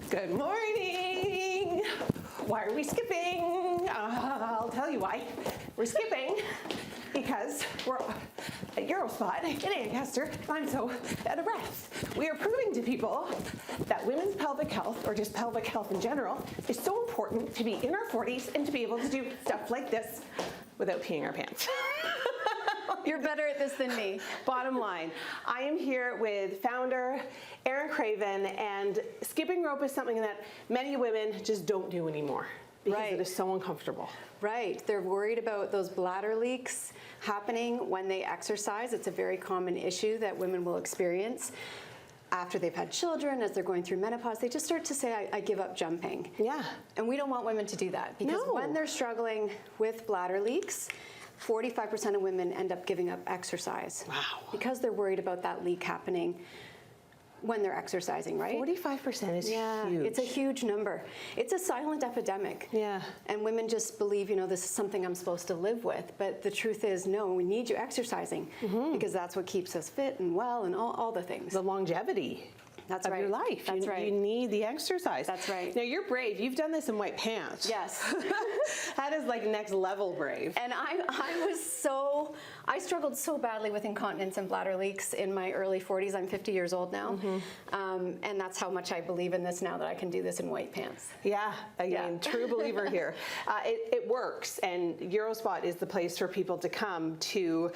Good morning. Why are we skipping? I'll tell you why. We're skipping because we're at UROSPOT in Ancaster. I'm so out of breath. We are proving to people that women's pelvic health, or just pelvic health in general, is so important to be in our 40s and to be able to do stuff like this without peeing our pants. You're better at this than me. Bottom line, I am here with founder Erin Craven, and skipping rope is something that many women just don't do anymore because it is so uncomfortable. Right. They're worried about those bladder leaks happening when they exercise. It's a very common issue that women will experience. After they've had children, as they're going through menopause, they just start to say, I give up jumping. Yeah. And we don't want women to do that, because when they're struggling with bladder leaks, 45% of women end up giving up exercise. Wow. Because they're worried about that leak happening when they're exercising, right? 45% is huge. It's a huge number. It's a silent epidemic. Yeah. And women just believe, you know, this is something I'm supposed to live with. But the truth is, no, we need you exercising because that's what keeps us fit and well and all the things. The longevity. That's of right. your life. That's right. You need the exercise. That's right. Now you're brave. You've done this in white pants. Yes. That is like next level brave. And I struggled so badly with incontinence and bladder leaks in my early 40s. I'm 50 years old now. And that's how much I believe in this now, that I can do this in white pants. Yeah, I mean, true believer here. It works, and UROSPOT is the place for people to come to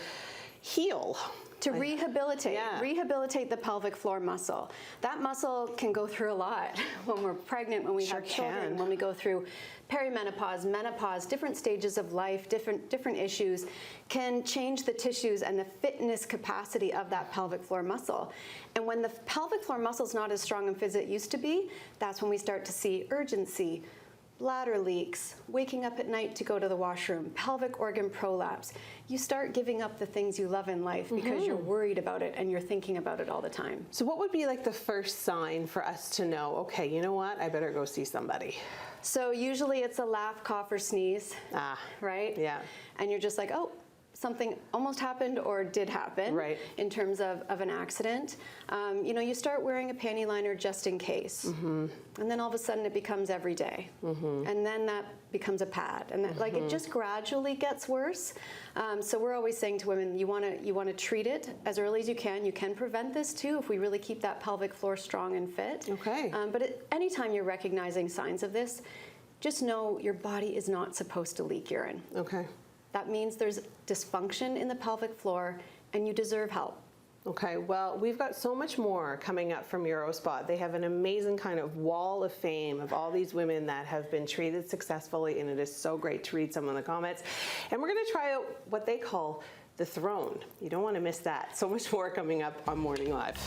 heal. To rehabilitate the pelvic floor muscle. That muscle can go through a lot when we're pregnant, when we have children, when we go through perimenopause, menopause, different stages of life, different issues can change the tissues and the fitness capacity of that pelvic floor muscle. And when the pelvic floor muscle is not as strong and fit as it used to be, that's when we start to see urgency, bladder leaks, waking up at night to go to the washroom, pelvic organ prolapse. You start giving up the things you love in life because you're worried about it and you're thinking about it all the time. So what would be like the first sign for us to know, okay, you know what, I better go see somebody? So usually it's a laugh, cough, or sneeze, right? Yeah. And you're just like, oh, something almost happened or did happen in terms of an accident. You know, you start wearing a panty liner just in case. And then all of a sudden it becomes every day. And then that becomes a pad. And that, like, it just gradually gets worse. So we're always saying to women, you want to treat it as early as you can. You can prevent this too if we really keep that pelvic floor strong and fit. But anytime you're recognizing signs of this, just know your body is not supposed to leak urine. That means there's dysfunction in the pelvic floor and you deserve help. Okay, well, we've got so much more coming up from UROSPOT. They have an amazing kind of wall of fame of all these women that have been treated successfully, and it is so great to read some of the comments. And we're gonna try out what they call the throne. You don't wanna miss that. So much more coming up on Morning Live.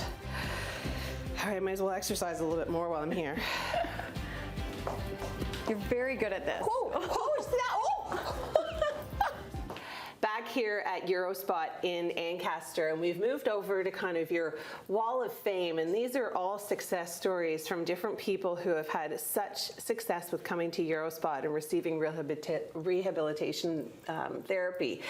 All right, I might as well exercise a little bit more while I'm here. You're very good at this. Back here at UROSPOT in Ancaster, and we've moved over to kind of your wall of fame, and these are all success stories from different people who have had such success with coming to UROSPOT and receiving rehabilitation therapy.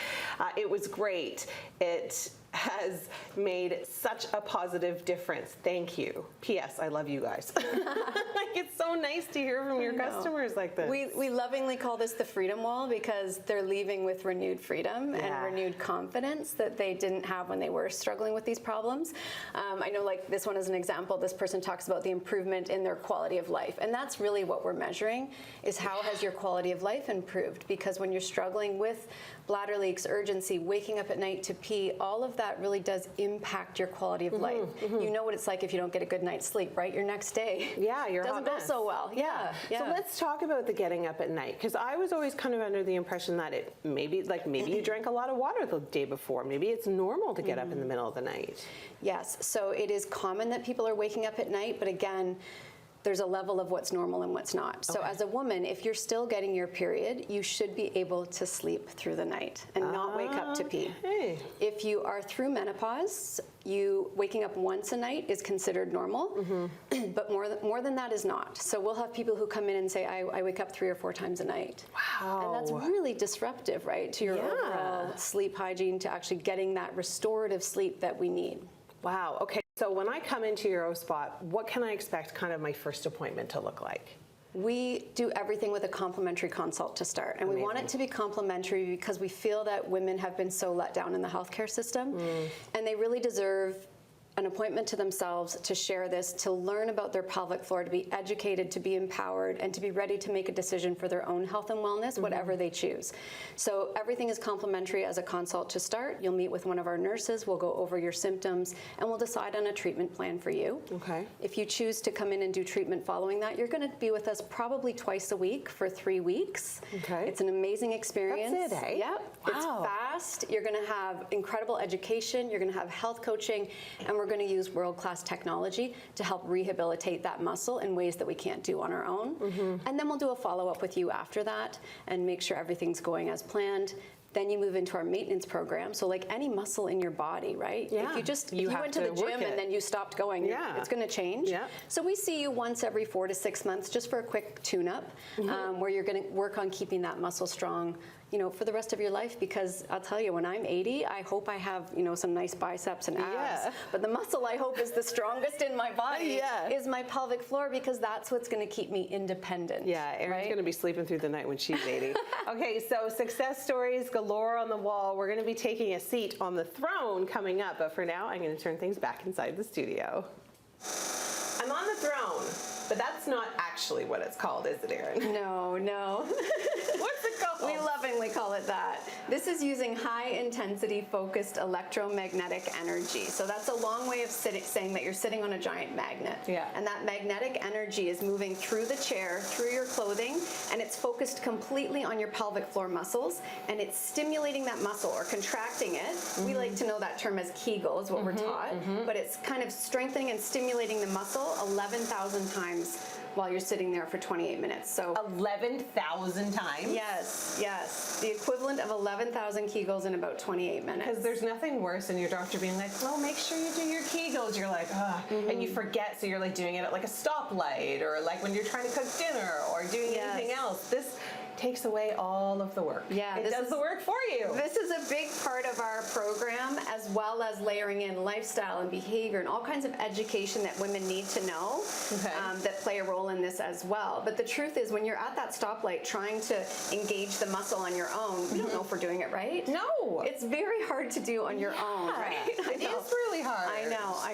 It was great. It has made such a positive difference. Thank you. P.S. I love you guys. Like, it's so nice to hear from your customers like this. We lovingly call this the freedom wall because they're leaving with renewed freedom and renewed confidence that they didn't have when they were struggling with these problems. I know, like this one as an example, this person talks about the improvement in their quality of life. And that's really what we're measuring, is how has your quality of life improved? Because when you're struggling with bladder leaks, urgency, waking up at night to pee, all of that really does impact your quality of life. You know what it's like if you don't get a good night's sleep, right? Your next day doesn't go so well. So let's talk about the getting up at night, because I was always kind of under the impression that it maybe you drank a lot of water the day before. Maybe it's normal to get up in the middle of the night. Yes, so it is common that people are waking up at night, but again, there's a level of what's normal and what's not. So as a woman, if you're still getting your period, you should be able to sleep through the night and not wake up to pee. If you are through menopause, waking up once a night is considered normal, but more than that is not. So we'll have people who come in and say, I wake up 3 or 4 times a night. Wow. And that's really disruptive, right, to your overall sleep hygiene, to actually getting that restorative sleep that we need. Wow, okay. So when I come into UROSPOT, what can I expect kind of my first appointment to look like? We do everything with a complimentary consult to start. And we want it to be complimentary because we feel that women have been so let down in the healthcare system. And they really deserve an appointment to themselves to share this, to learn about their pelvic floor, to be educated, to be empowered, and to be ready to make a decision for their own health and wellness, whatever they choose. So everything is complimentary as a consult to start. You'll meet with one of our nurses, we'll go over your symptoms, and we'll decide on a treatment plan for you. Okay. If you choose to come in and do treatment following that, you're going to be with us probably twice a week for 3 weeks. Okay. It's an amazing experience. That's it, eh? Yep. Wow. It's fast. You're going to have incredible education. You're going to have health coaching, and we're going to use world-class technology to help rehabilitate that muscle in ways that we can't do on our own. And then we'll do a follow-up with you after that and make sure everything's going as planned. Then you move into our maintenance program. So like any muscle in your body, right? Yeah. If you went to the gym and then you stopped going, it's going to change. Yeah. So we see you once every 4 to 6 months just for a quick tune-up where you're going to work on keeping that muscle strong, you know, for the rest of your life, because I'll tell you, when I'm 80, I hope I have, you know, some nice biceps and abs. Yeah. But the muscle I hope is the strongest in my body is my pelvic floor, because that's what's going to keep me independent. Yeah, Erin's right? going to be sleeping through the night when she's 80. Okay, so success stories galore on the wall. We're going to be taking a seat on the throne coming up, but for now, I'm going to turn things back inside the studio. I'm on the throne, but that's not actually what it's called, is it, Erin? No, no. What's it called? We lovingly call it that. This is using high-intensity focused electromagnetic energy. So that's a long way of saying that you're sitting on a giant magnet. Yeah. And that magnetic energy is moving through the chair, through your clothing, and it's focused completely on your pelvic floor muscles, and it's stimulating that muscle or contracting it. We like to know that term as Kegel is what we're taught, but it's kind of strengthening and stimulating the muscle 11,000 times while you're sitting there for 28 minutes. So 11,000 times? yes, yes. The equivalent of 11,000 Kegels in about 28 minutes. Because there's nothing worse than your doctor being like, well, make sure you do your Kegels. You're like, ugh. And you forget, so you're like doing it at like a stoplight, or like when you're trying to cook dinner or doing anything else. This takes away all of the work. Yeah, it does the work for you. This is a big part of our program, as well as layering in lifestyle and behavior and all kinds of education that women need to know that play a role in this as well. But the truth is, when you're at that stoplight trying to engage the muscle on your own, we don't know if we're doing it right. No. It's very hard to do on your own, right? It is really hard. I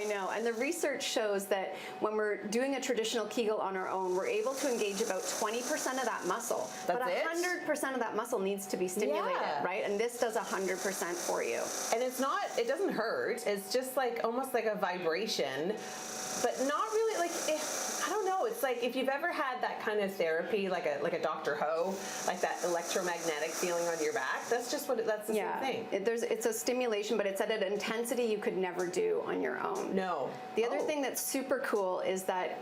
know. And the research shows that when we're doing a traditional Kegel on our own, we're able to engage about 20% of that muscle. That's but 100% of that muscle needs to be stimulated, right? And this does 100% for you. And it doesn't hurt. It's just like almost like a vibration, but not really like, I don't know. It's like if you've ever had that kind of therapy, like a Dr. Ho, like that electromagnetic feeling on your back. That's just that's the same thing. It's a stimulation, but it's at an intensity you could never do on your own. No. The other thing that's super cool is that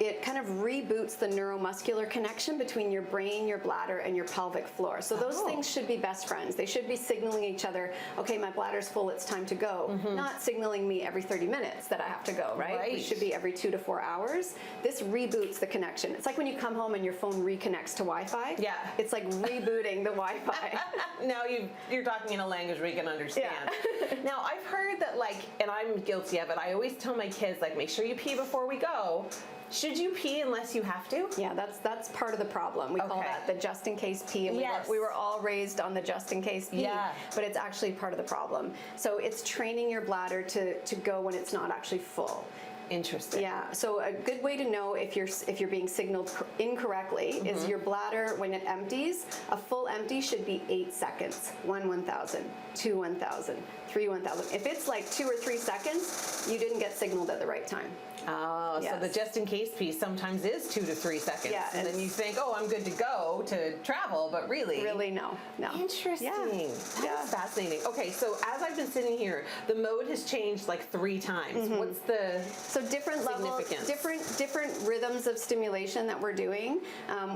it kind of reboots the neuromuscular connection between your brain, your bladder, and your pelvic floor. So those things should be best friends. They should be signaling each other, okay, my bladder's full, it's time to go. Not signaling me every 30 minutes that I have to go, right? It should be every 2 to 4 hours. This reboots the connection. It's like when you come home and your phone reconnects to Wi-Fi. Yeah. It's like rebooting the Wi-Fi. Now you're talking in a language we can understand. Yeah. Now I've heard that, like, and I'm guilty of it, I always tell my kids, like, make sure you pee before we go. Should you pee unless you have to? Yeah, that's part of the problem. We call that the just in case pee, and we were all raised on the just in case pee, but it's actually part of the problem. So it's training your bladder to go when it's not actually full. Interesting. Yeah. So a good way to know if you're being signaled incorrectly is your bladder, when it empties. A full empty should be 8 seconds. 1 1,000, 2 1,000, 3 1,000. If it's like 2 or 3 seconds, you didn't get signaled at the right time. Oh, so the just in case piece sometimes is 2 to 3 seconds. Yeah, and then you think, oh, I'm good to go to travel, but really no. Interesting. Yeah. That's fascinating. Okay, so as I've been sitting here, the mode has changed like 3 times. What's the different levels, different rhythms of stimulation that we're doing.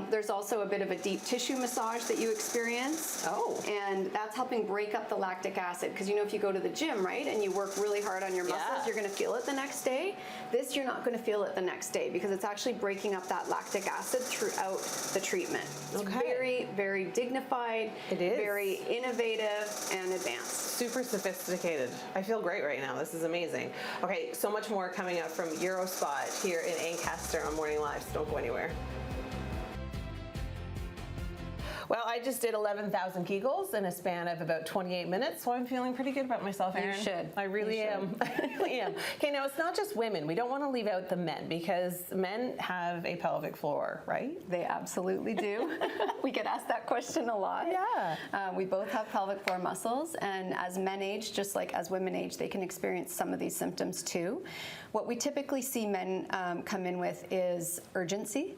There's also a bit of a deep tissue massage that you experience. Oh. And that's helping break up the lactic acid, because if you go to the gym, right, and you work really hard on your muscles, you're going to feel it the next day. This you're not going to feel it the next day because it's actually breaking up that lactic acid throughout the treatment. It's very, very dignified. It is. Very innovative and advanced. Super sophisticated. I feel great right now. This is amazing. Okay, so much more coming up from UROSPOT here in Ancaster on Morning Live, so don't go anywhere. Well, I just did 11,000 Kegels in a span of about 28 minutes, so I'm feeling pretty good about myself, Erin. You should. I really am. I really am. Okay, now it's not just women. We don't want to leave out the men because men have a pelvic floor, right? They absolutely do. We get asked that question a lot. Yeah. We both have pelvic floor muscles, and as men age, just like as women age, they can experience some of these symptoms too. What we typically see men come in with is urgency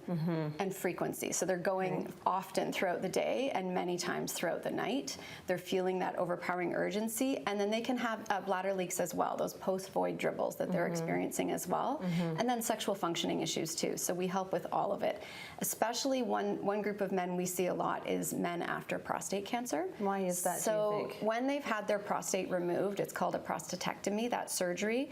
and frequency. So they're going often throughout the day and many times throughout the night. They're feeling that overpowering urgency, and then they can have bladder leaks as well, those post-void dribbles that they're experiencing as well, and then sexual functioning issues too. So we help with all of it. Especially one group of men we see a lot is men after prostate cancer. Why is that, do you think? When they've had their prostate removed, it's called a prostatectomy. That surgery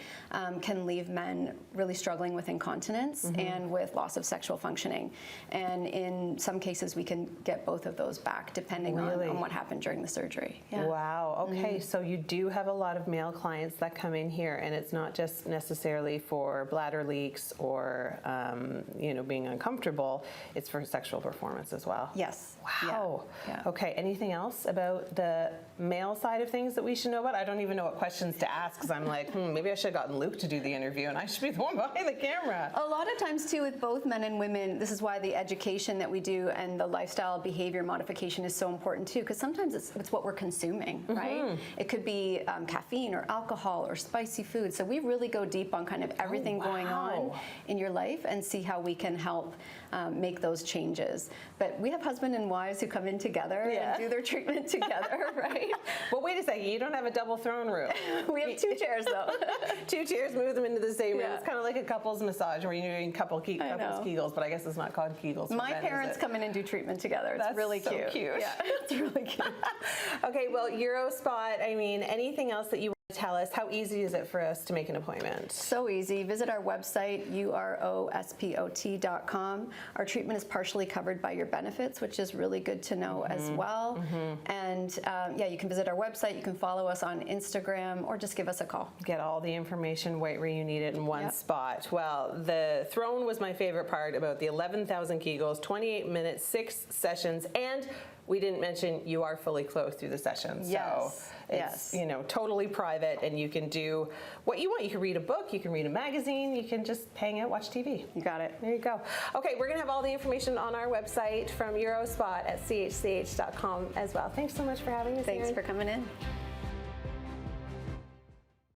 can leave men really struggling with incontinence and with loss of sexual functioning. And in some cases, we can get both of those back depending on what happened during the surgery. Yeah. Wow. Okay, so you do have a lot of male clients that come in here, and it's not just necessarily for bladder leaks or being uncomfortable. It's for sexual performance as well. Yes. Wow. Yeah. Okay, anything else about the male side of things that we should know about? I don't even know what questions to ask because I'm like, maybe I should have gotten Luke to do the interview and I should be the one behind the camera. A lot of times too with both men and women, this is why the education that we do and the lifestyle behavior modification is so important too, because sometimes it's what we're consuming, right? It could be caffeine or alcohol or spicy food. So we really go deep on kind of everything going on in your life and see how we can help make those changes. But we have husband and wives who come in together and do their treatment together, right? Well, wait a second, you don't have a double throne room. We have 2 chairs though. 2 chairs, move them into the same room. It's kind of like a couple's massage where you're doing couples Kegels, but I guess it's not called Kegels. My parents come in and do treatment together. It's really so cute. Yeah, it's really cute. Okay, well, UROSPOT, I mean, anything else that you want to tell us? How easy is it for us to make an appointment? So easy. Visit our website, UROSPOT.com. Our treatment is partially covered by your benefits, which is really good to know as well. And you can visit our website. You can follow us on Instagram or just give us a call. Get all the information right where you need it in one spot. Well, the throne was my favorite part about the 11,000 Kegels, 28 minutes, 6 sessions, and we didn't mention you are fully clothed through the session. So it's totally private, and you can do what you want. You can read a book, you can read a magazine, you can just hang out, watch TV. You got it. There you go. Okay, we're gonna have all the information on our website from UROSPOT at chch.com as well. Thanks so much for having us. Thanks for coming in.